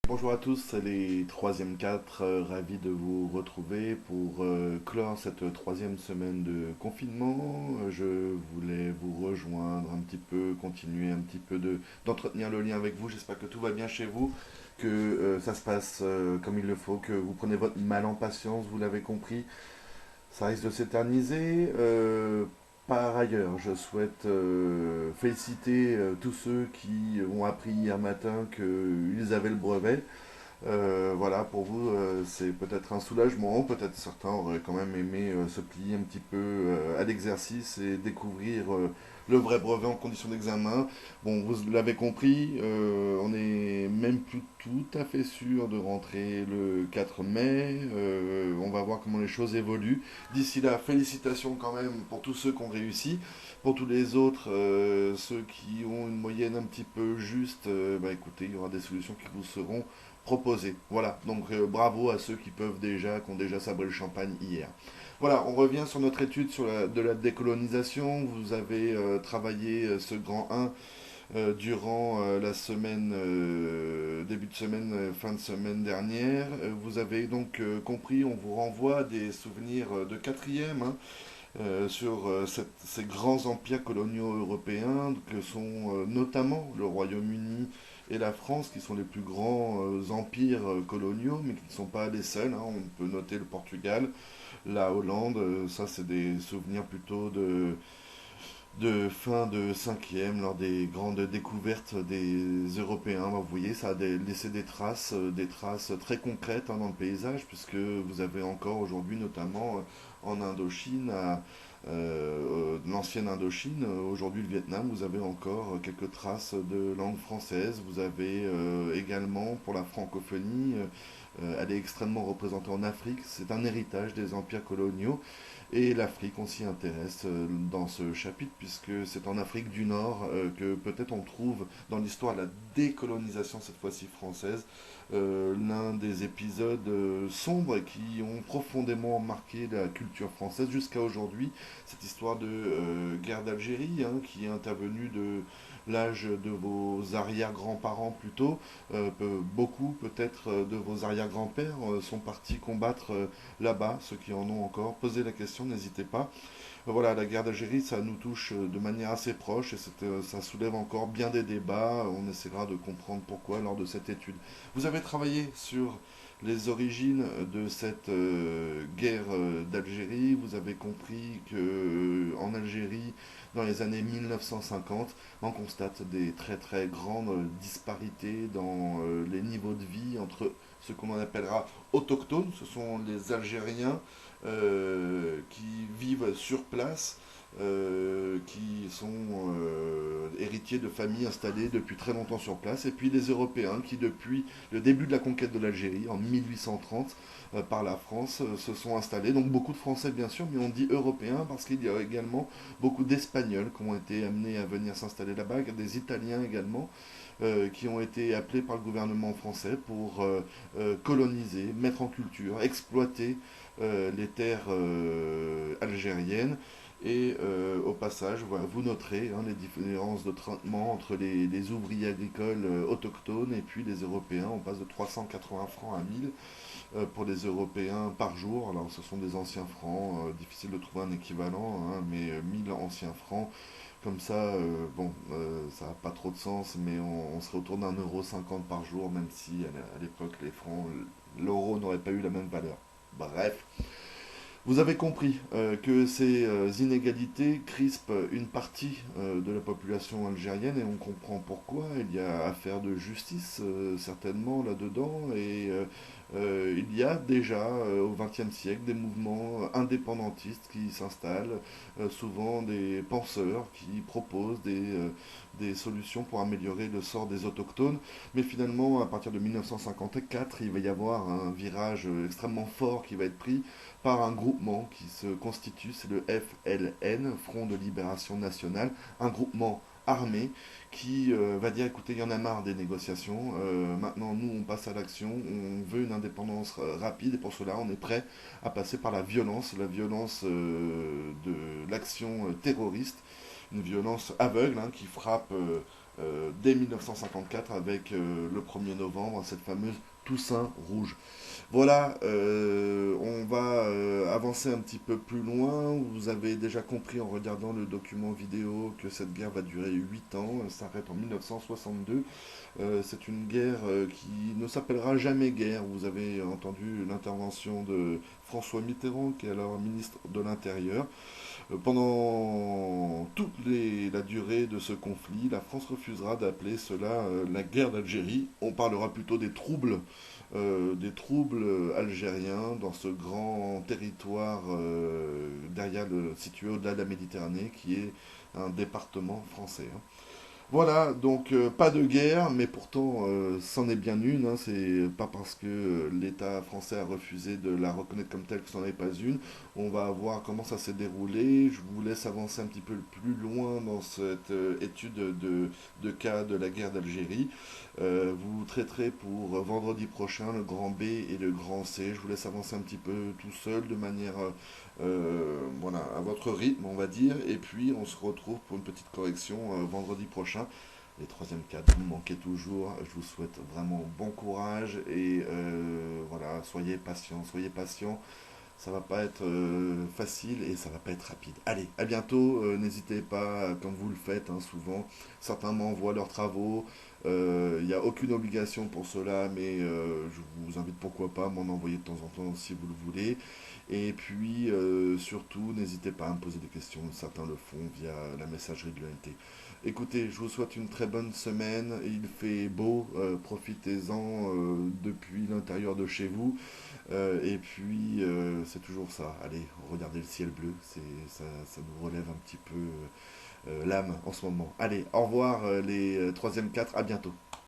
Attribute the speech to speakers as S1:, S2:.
S1: Bonjour à tous, c'est les 3e 4, ravi de vous retrouver pour clore cette 3e semaine de confinement. Je voulais vous rejoindre un petit peu, continuer un petit peu d'entretenir le lien avec vous. J'espère que tout va bien chez vous, que ça se passe comme il le faut, que vous prenez votre mal en patience, vous l'avez compris. Ça risque de s'éterniser. Par ailleurs, je souhaite féliciter tous ceux qui ont appris hier matin qu'ils avaient le brevet. Voilà, pour vous, c'est peut-être un soulagement, peut-être certains auraient quand même aimé se plier un petit peu à l'exercice et découvrir le vrai brevet en condition d'examen. Bon, vous l'avez compris, on est même plus tout à fait sûr de rentrer le 4 mai. On va voir comment les choses évoluent. D'ici là, félicitations quand même pour tous ceux qui ont réussi. Pour tous les autres, ceux qui ont une moyenne un petit peu juste, bah écoutez, il y aura des solutions qui vous seront proposé. Voilà, donc bravo à ceux qui ont déjà sabré le champagne hier. Voilà, on revient sur notre étude de la décolonisation. Vous avez travaillé ce grand 1 durant la semaine, début de semaine, fin de semaine dernière. Vous avez donc compris, on vous renvoie des souvenirs de quatrième hein, sur ces grands empires coloniaux européens que sont notamment le Royaume-Uni et la France, qui sont les plus grands empires coloniaux, mais qui ne sont pas les seuls. Hein. On peut noter le Portugal, la Hollande, ça c'est des souvenirs plutôt de fin de cinquième, lors des grandes découvertes des Européens. Vous voyez, ça a laissé des traces très concrètes hein, dans le paysage, puisque vous avez encore aujourd'hui, notamment en Indochine, l'ancienne Indochine, aujourd'hui le Vietnam, vous avez encore quelques traces de langue française. Vous avez également, pour la francophonie, elle est extrêmement représentée en Afrique. C'est un héritage des empires coloniaux. Et l'Afrique, on s'y intéresse dans ce chapitre, puisque c'est en Afrique du Nord que peut-être on trouve dans l'histoire de la décolonisation, cette fois-ci française, l'un des épisodes sombres qui ont profondément marqué la culture française jusqu'à aujourd'hui. Cette histoire de guerre d'Algérie, hein, qui est intervenue de l'âge de vos arrière-grands-parents plutôt, beaucoup peut-être de vos arrière-grands-pères sont partis combattre là-bas, ceux qui en ont encore. Posez la question, n'hésitez pas. Voilà, la guerre d'Algérie, ça nous touche de manière assez proche et ça soulève encore bien des débats. On essaiera de comprendre pourquoi lors de cette étude. Vous avez travaillé sur les origines de cette guerre d'Algérie. Vous avez compris que en Algérie, dans les années 1950, on constate des très très grandes disparités dans les niveaux de vie entre ce qu'on appellera autochtones, ce sont les Algériens qui vivent sur place, qui sont héritiers de familles installées depuis très longtemps sur place, et puis les Européens qui, depuis le début de la conquête de l'Algérie, en 1830, par la France, se sont installés. Donc beaucoup de Français, bien sûr, mais on dit Européens parce qu'il y a également beaucoup d'Espagnols qui ont été amenés à venir s'installer là-bas, des Italiens également. Qui ont été appelés par le gouvernement français pour coloniser, mettre en culture, exploiter les terres algériennes. Et au passage, voilà, vous noterez hein, les différences de traitement entre les ouvriers agricoles autochtones et puis les Européens. On passe de 380 francs à 1000 pour les Européens par jour. Alors ce sont des anciens francs, difficile de trouver un équivalent, hein, mais 1000 anciens francs. Comme ça, bon, ça n'a pas trop de sens, mais on serait autour d'un euro 50 par jour, même si à l'époque les francs, l'euro n'aurait pas eu la même valeur. Bref, vous avez compris que ces inégalités crispent une partie de la population algérienne et on comprend pourquoi. Il y a affaire de justice certainement là-dedans et il y a déjà au XXe siècle des mouvements indépendantistes qui s'installent, souvent des penseurs qui proposent des solutions pour améliorer le sort des autochtones. Mais finalement, à partir de 1954, il va y avoir un virage extrêmement fort qui va être pris par un groupement qui se constitue, c'est le FLN, Front de Libération Nationale, un groupement armé qui va dire écoutez, il y en a marre des négociations, maintenant nous on passe à l'action, on veut une indépendance rapide et pour cela on est prêt à passer par la violence de l'action terroriste, une violence aveugle hein, qui frappe dès 1954 avec le 1er novembre, cette fameuse Toussaint Rouge. Voilà, on va avancer un petit peu plus loin. Vous avez déjà compris en regardant le document vidéo que cette guerre va durer 8 ans. Elle s'arrête en 1962. C'est une guerre qui ne s'appellera jamais guerre. Vous avez entendu l'intervention de François Mitterrand, qui est alors ministre de l'Intérieur. Pendant la durée de ce conflit, la France refusera d'appeler cela la guerre d'Algérie. On parlera plutôt des troubles algériens dans ce grand territoire situé au-delà de la Méditerranée, qui est un département français, hein. Voilà, donc pas de guerre, mais pourtant c'en est bien une, hein. C'est pas parce que l'État français a refusé de la reconnaître comme telle que c'en est pas une. On va voir comment ça s'est déroulé. Je vous laisse avancer un petit peu plus loin dans cette étude de cas de la guerre d'Algérie. Vous traiterez pour vendredi prochain le grand B et le grand C. Je vous laisse avancer un petit peu tout seul de manière voilà, à votre rythme, on va dire. Et puis, on se retrouve pour une petite correction vendredi prochain. Les troisième cadres, vous me manquez toujours. Je vous souhaite vraiment bon courage et voilà, soyez patients, soyez patients. Ça va pas être facile et ça va pas être rapide. Allez, à bientôt. N'hésitez pas, comme vous le faites hein, souvent. Certains m'envoient leurs travaux. Il n'y a aucune obligation pour cela, mais je vous invite pourquoi pas à m'en envoyer de temps en temps si vous le voulez. Et puis, surtout, n'hésitez pas à me poser des questions. Certains le font via la messagerie de l'UNT. Écoutez, je vous souhaite une très bonne semaine. Il fait beau, profitez-en depuis l'intérieur de chez vous. Et puis, c'est toujours ça. Allez, regardez le ciel bleu. Ça nous relève un petit peu l'âme en ce moment. Allez, au revoir les troisième 4. À bientôt.